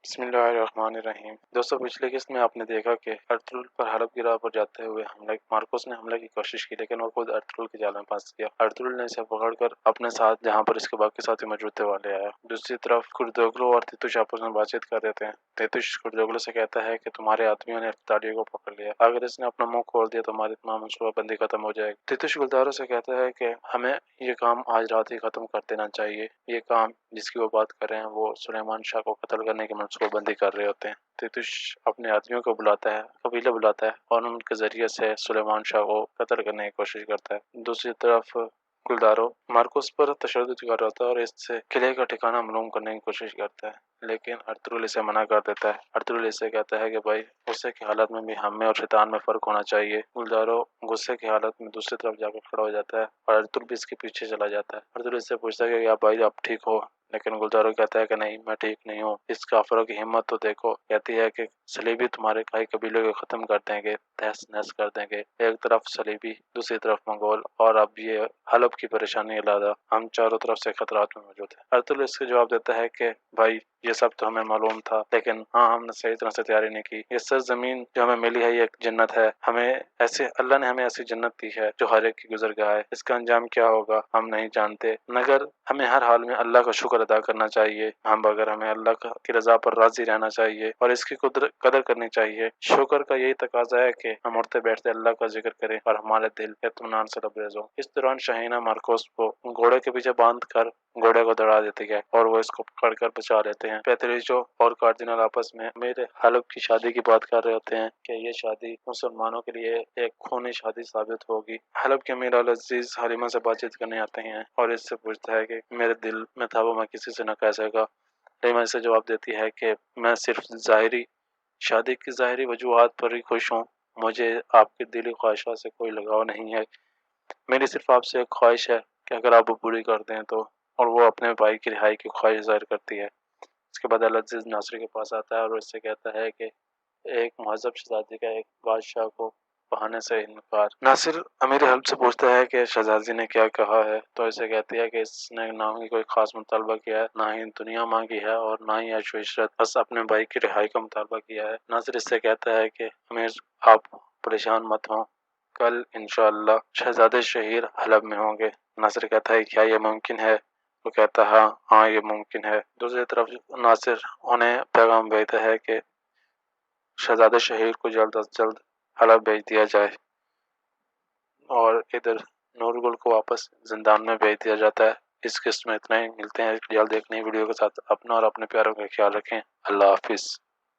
بسم اللہ الرحمن الرحیم۔ دوستو پچھلے قسط میں آپ نے دیکھا کہ ارطغرل پر حلب کی راہ پر جاتے ہوئے مارکوس نے حملے کی کوشش کی، لیکن وہ خود ارطغرل کے جال میں پھنس گیا۔ ارطغرل نے اسے پکڑ کر اپنے ساتھ جہاں پر اس کے باقی ساتھی موجود تھے وہاں لے آیا۔ دوسری طرف کردوگلو اور تیتوش آپس میں بات چیت کر رہے تھے۔ تیتوش کردوگلو سے کہتا ہے کہ تمہارے آدمیوں نے افتتاحیہ کو پکڑ لیا، اگر اس نے اپنا منہ کھول دیا تو ہماری تمام منصوبہ بندی ختم ہو جائے گی۔ تیتوش گلدارو سے کہتا ہے کہ ہمیں یہ کام آج رات ہی ختم کر دینا چاہیے۔ یہ کام جس کی وہ بات کر رہے ہیں وہ سلیمان شاہ کو قتل کرنے کی منصوبہ بندی کر رہے ہوتے ہیں۔ تیتوش اپنے آدمیوں کو بلاتا ہے، قبیلہ بلاتا ہے اور ان کے ذریعے سے سلیمان شاہ کو قتل کرنے کی کوشش کرتا ہے۔ دوسری طرف گلدارو مارکوس پر تشدد کر رہا تھا اور اس سے قلعے کا ٹھکانہ معلوم کرنے کی کوشش کرتا ہے، لیکن ارطغرل اسے منع کر دیتا ہے۔ ارطغرل اسے کہتا ہے کہ بھائی غصے کی حالت میں بھی ہم میں اور شیطان میں فرق ہونا چاہیے۔ گلدارو غصے کی حالت میں دوسری طرف جا کر کھڑا ہو جاتا ہے اور ارطغرل بھی اس کے پیچھے چلا جاتا ہے۔ ارطغرل اس سے پوچھتا ہے کہ آپ بھائی آپ ٹھیک ہو، لیکن گلدارو کہتا ہے کہ نہیں میں ٹھیک نہیں ہوں۔ اس کافروں کی ہمت تو دیکھو، کہتی ہے کہ صلیبی تمہارے کئی قبیلوں کو ختم کر دیں گے، تہس نہس کر دیں گے، ایک طرف صلیبی دوسری طرف منگول اور اب یہ حلب کی پریشانی علیحدہ، ہم چاروں طرف سے خطرات میں موجود ہیں۔ ارطغرل اس کے جواب دیتا ہے کہ بھائی یہ سب تو ہمیں معلوم تھا، لیکن ہم نے صحیح طرح سے تیاری نہیں کی۔ یہ سرزمین جو ہمیں ملی ہے یہ ایک جنت ہے، اللہ نے ہمیں ایسی جنت دی ہے جو ہر ایک کی گزر گیا ہے، اس کا انجام کیا ہوگا ہم نہیں جانتے، مگر ہمیں ہر حال میں اللہ کا شکر ادا کرنا چاہیے، ہمیں اللہ کی رضا پر راضی رہنا چاہیے اور اس کی قدر کرنی چاہیے۔ شکر کا یہی تقاضا ہے کہ ہم اٹھتے بیٹھتے اللہ کا ذکر کریں اور ہمارے دل اطمینان سے لبریز ہو۔ اس دوران شاہینہ مارکوس کو گھوڑے کے پیچھے باندھ کر گھوڑے کو دوڑا دیتی ہے اور وہ اس کو پکڑ کر بچا لیتے ہیں۔ پیتریچو اور کارڈینل آپس میں امیر حلب کی شادی کی بات کر رہے ہوتے ہیں کہ یہ شادی مسلمانوں کے لیے ایک خونی شادی ثابت ہوگی۔ حلب کے امیر العزیز حلیمہ سے بات چیت کرنے آتے ہیں اور اس سے پوچھتا ہے کہ میرے دل میں تھا وہ میں کسی سے نہ کہہ سکا۔ حلیمہ اسے جواب دیتی ہے کہ میں صرف شادی کی ظاہری وجوہات پر ہی خوش ہوں، مجھے آپ کی دلی خواہشات سے کوئی لگاؤ نہیں ہے، میری صرف آپ سے ایک خواہش ہے کہ اگر آپ وہ پوری کر دیں تو، اور وہ اپنے بھائی کی رہائی کی خواہش ظاہر کرتی ہے۔ اس کے بعد العزیز ناصر کے پاس آتا ہے اور اس سے کہتا ہے کہ ایک مہذب شہزادی کا ایک بادشاہ کو بہانے سے انکار۔ ناصر امیر حلب سے پوچھتا ہے کہ شہزادی نے کیا کہا ہے، تو اسے کہتی ہے کہ اس نے نہ ہی کوئی خاص مطالبہ کیا ہے، نہ ہی دنیا مانگی ہے اور نہ ہی عیش و عشرت، بس اپنے بھائی کی رہائی کا مطالبہ کیا ہے۔ ناصر اس سے کہتا ہے کہ امیر آپ پریشان مت ہوں، کل انشاءاللہ شہزادے شہیر حلب میں ہوں گے۔ ناصر کہتا ہے کیا یہ ممکن ہے؟ وہ کہتا ہے ہاں یہ ممکن ہے۔ دوسری طرف ناصر انہیں پیغام بھیجتا ہے کہ شہزادہ شہیر کو جلد از جلد حلب بھیج دیا جائے اور ادھر نور گل کو واپس زندان میں بھیج دیا جاتا ہے۔ اس قسط میں اتنا ہی، ملتے ہیں جلد ایک نئی ویڈیو کے ساتھ۔ اپنا اور اپنے پیاروں کا خیال رکھیں۔ اللہ حافظ۔